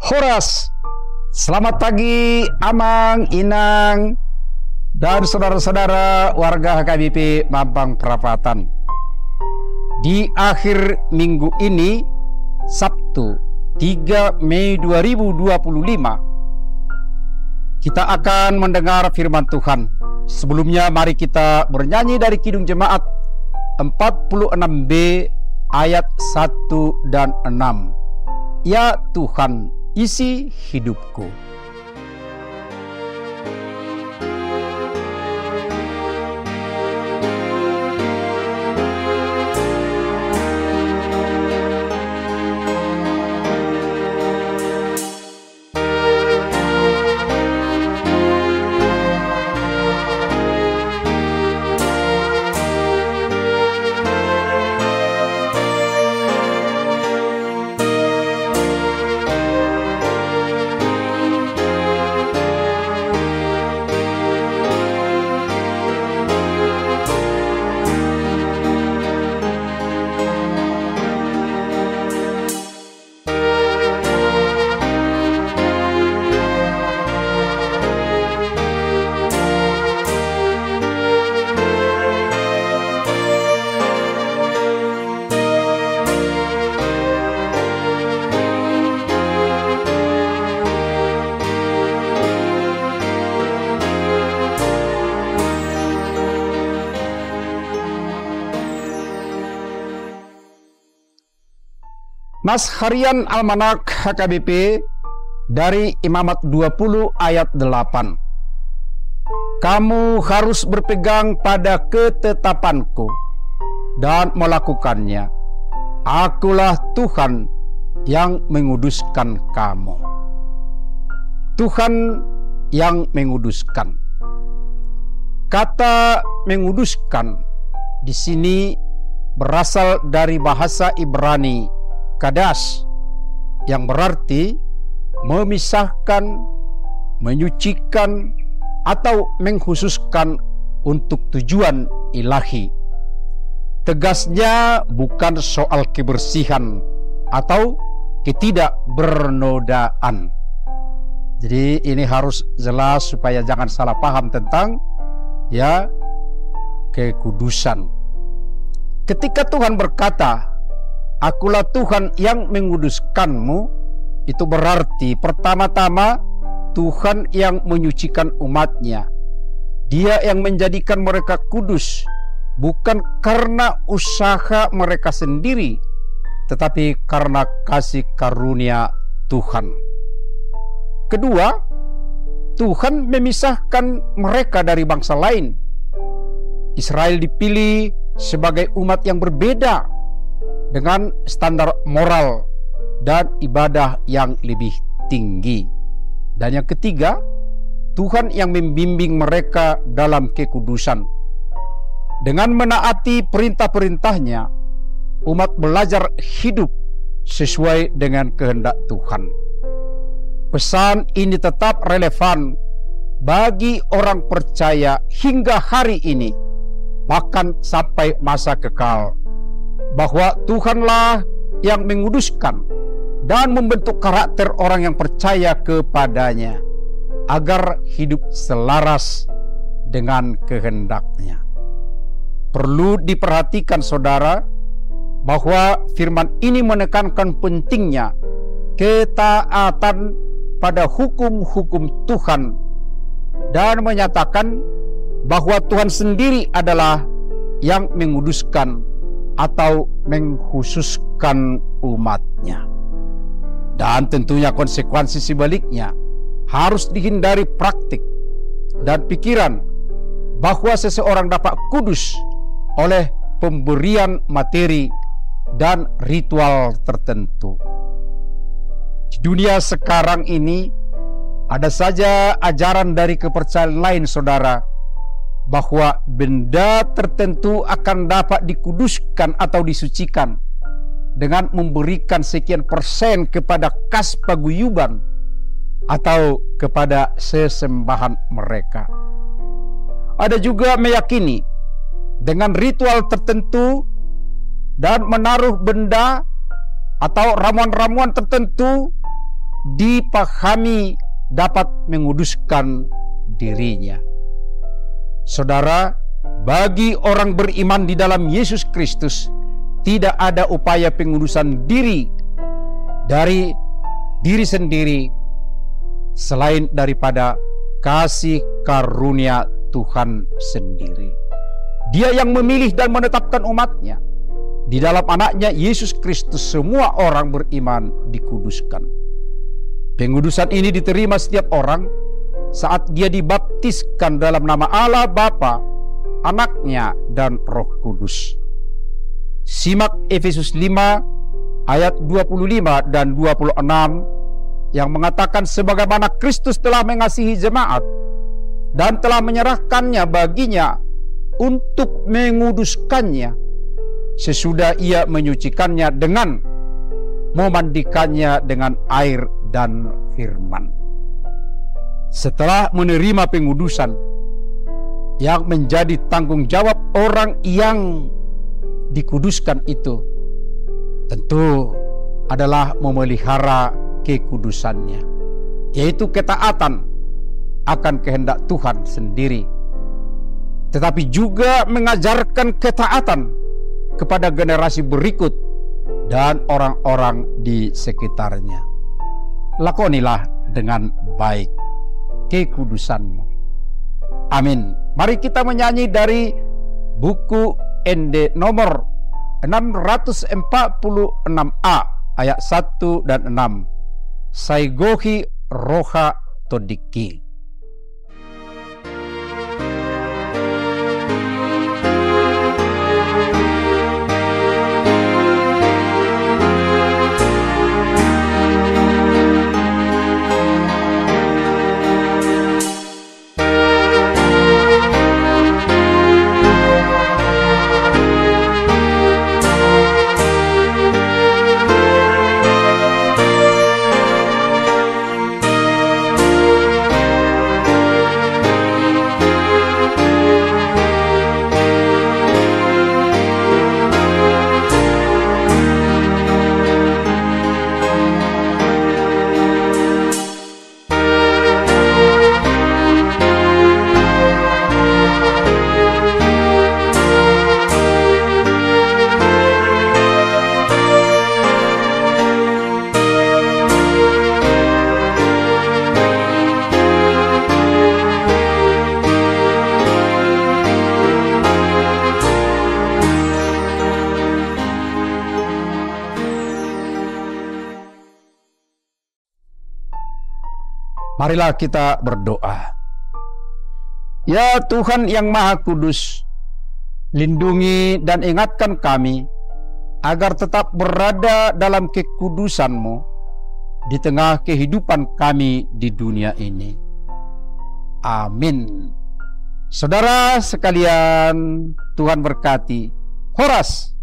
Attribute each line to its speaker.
Speaker 1: Horas. Selamat pagi Amang, Inang, dan saudara-saudara warga HKBP Mampang Perapatan. Di akhir minggu ini, Sabtu 3 Mei 2025, kita akan mendengar firman Tuhan. Sebelumnya mari kita bernyanyi dari Kidung Jemaat 46B ayat 1 dan 6. Ya Tuhan, isi hidupku. Nas Harian Almanak HKBP dari Imamat 20 ayat 8. Kamu harus berpegang pada ketetapanku dan melakukannya. Akulah Tuhan yang menguduskan kamu. Tuhan yang menguduskan. Kata menguduskan di sini berasal dari bahasa Ibrani Kadas, yang berarti memisahkan, menyucikan, atau mengkhususkan untuk tujuan ilahi. Tegasnya bukan soal kebersihan atau ketidakbernodaan. Jadi ini harus jelas supaya jangan salah paham tentang kekudusan. Ketika Tuhan berkata, Akulah Tuhan yang menguduskanmu, itu berarti pertama-tama Tuhan yang menyucikan umatnya. Dia yang menjadikan mereka kudus, bukan karena usaha mereka sendiri, tetapi karena kasih karunia Tuhan. Kedua, Tuhan memisahkan mereka dari bangsa lain. Israel dipilih sebagai umat yang berbeda, dengan standar moral dan ibadah yang lebih tinggi. Dan yang ketiga, Tuhan yang membimbing mereka dalam kekudusan. Dengan menaati perintah-perintahnya, umat belajar hidup sesuai dengan kehendak Tuhan. Pesan ini tetap relevan bagi orang percaya hingga hari ini, bahkan sampai masa kekal, bahwa Tuhanlah yang menguduskan dan membentuk karakter orang yang percaya kepadanya agar hidup selaras dengan kehendak-Nya. Perlu diperhatikan saudara bahwa firman ini menekankan pentingnya ketaatan pada hukum-hukum Tuhan dan menyatakan bahwa Tuhan sendiri adalah yang menguduskan atau mengkhususkan umatnya. Dan tentunya konsekuensi sebaliknya harus dihindari praktik dan pikiran bahwa seseorang dapat kudus oleh pemberian materi dan ritual tertentu. Di dunia sekarang ini ada saja ajaran dari kepercayaan lain saudara, bahwa benda tertentu akan dapat dikuduskan atau disucikan dengan memberikan sekian persen kepada kas paguyuban atau kepada sesembahan mereka. Ada juga meyakini dengan ritual tertentu dan menaruh benda atau ramuan-ramuan tertentu dipahami dapat menguduskan dirinya. Saudara, bagi orang beriman di dalam Yesus Kristus, tidak ada upaya pengudusan diri dari diri sendiri selain daripada kasih karunia Tuhan sendiri. Dia yang memilih dan menetapkan umatnya. Di dalam anaknya Yesus Kristus semua orang beriman dikuduskan. Pengudusan ini diterima setiap orang saat dia dibaptiskan dalam nama Allah Bapa, Anaknya, dan Roh Kudus. Simak Efesus 5 ayat 25 dan 26 yang mengatakan sebagaimana Kristus telah mengasihi jemaat dan telah menyerahkannya baginya untuk menguduskannya sesudah ia menyucikannya dengan memandikannya dengan air dan firman. Setelah menerima pengudusan yang menjadi tanggung jawab orang yang dikuduskan itu, tentu adalah memelihara kekudusannya, yaitu ketaatan akan kehendak Tuhan sendiri, tetapi juga mengajarkan ketaatan kepada generasi berikut dan orang-orang di sekitarnya. Lakonilah dengan baik kekudusanmu. Amin. Mari kita menyanyi dari buku ND nomor 646A ayat 1 dan 6. Saigohi roha todiki. Marilah kita berdoa. Ya Tuhan yang Maha Kudus, lindungi dan ingatkan kami agar tetap berada dalam kekudusan-Mu di tengah kehidupan kami di dunia ini. Amin. Saudara sekalian, Tuhan berkati. Horas.